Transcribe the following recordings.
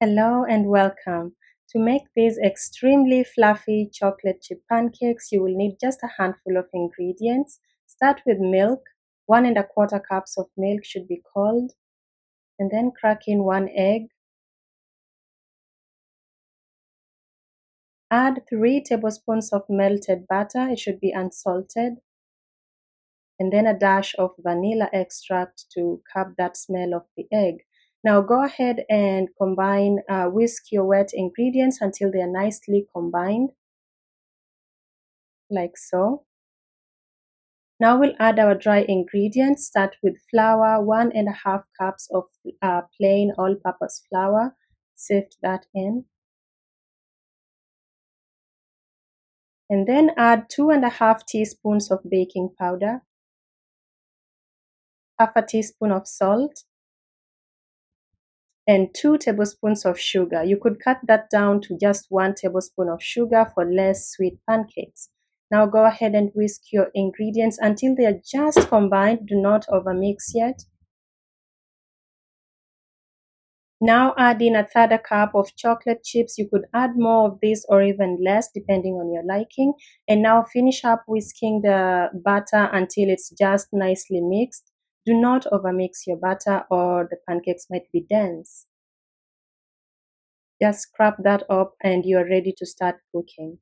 Hello and welcome. To make these extremely fluffy chocolate chip pancakes, you will need just a handful of ingredients. Start with milk. 1¼ cups of milk should be cold. And then crack in 1 egg. Add 3 tablespoons of melted butter. It should be unsalted. And then a dash of vanilla extract to curb that smell of the egg. Now go ahead and whisk your wet ingredients until they are nicely combined, like so. Now we'll add our dry ingredients. Start with flour, 1½ cups of plain all-purpose flour. Sift that in. And then add 2½ teaspoons of baking powder, ½ teaspoon of salt, and 2 tablespoons of sugar. You could cut that down to just 1 tablespoon of sugar for less sweet pancakes. Now go ahead and whisk your ingredients until they are just combined. Do not overmix yet. Now add in 1/3 cup of chocolate chips. You could add more of this or even less depending on your liking. And now finish up whisking the butter until it's just nicely mixed. Do not overmix your butter or the pancakes might be dense. Just scrub that up and you're ready to start cooking.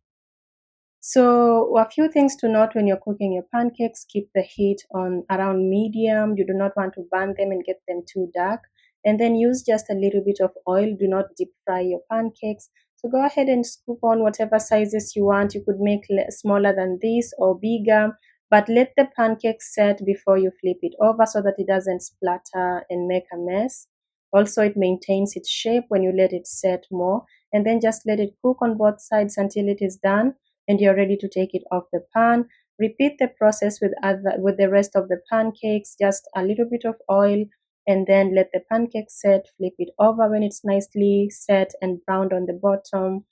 So a few things to note when you're cooking your pancakes: keep the heat on around medium. You do not want to burn them and get them too dark. And then use just a little bit of oil. Do not deep fry your pancakes. So go ahead and scoop on whatever sizes you want. You could make smaller than this or bigger, but let the pancake set before you flip it over so that it doesn't splatter and make a mess. Also, it maintains its shape when you let it set more. And then just let it cook on both sides until it is done and you're ready to take it off the pan. Repeat the process with the rest of the pancakes. Just a little bit of oil, and then let the pancake set. Flip it over when it's nicely set and browned on the bottom.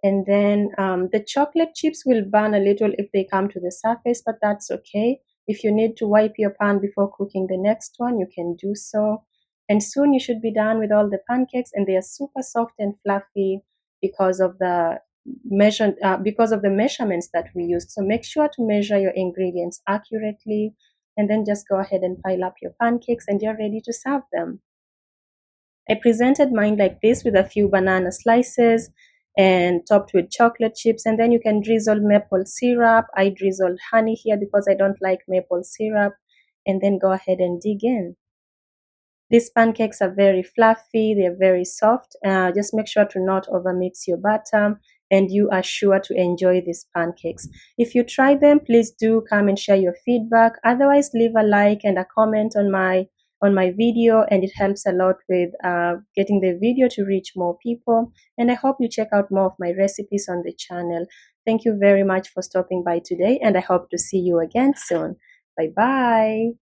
And then the chocolate chips will burn a little if they come to the surface, but that's okay. If you need to wipe your pan before cooking the next one, you can do so. And soon you should be done with all the pancakes, and they are super soft and fluffy because of the measurements that we used. So make sure to measure your ingredients accurately, and then just go ahead and pile up your pancakes and you're ready to serve them. I presented mine like this with a few banana slices and topped with chocolate chips, and then you can drizzle maple syrup. I drizzled honey here because I don't like maple syrup, and then go ahead and dig in. These pancakes are very fluffy, they're very soft. Just make sure to not overmix your butter, and you are sure to enjoy these pancakes. If you try them, please do come and share your feedback. Otherwise, leave a like and a comment on my video, and it helps a lot with getting the video to reach more people. And I hope you check out more of my recipes on the channel. Thank you very much for stopping by today, and I hope to see you again soon. Bye bye.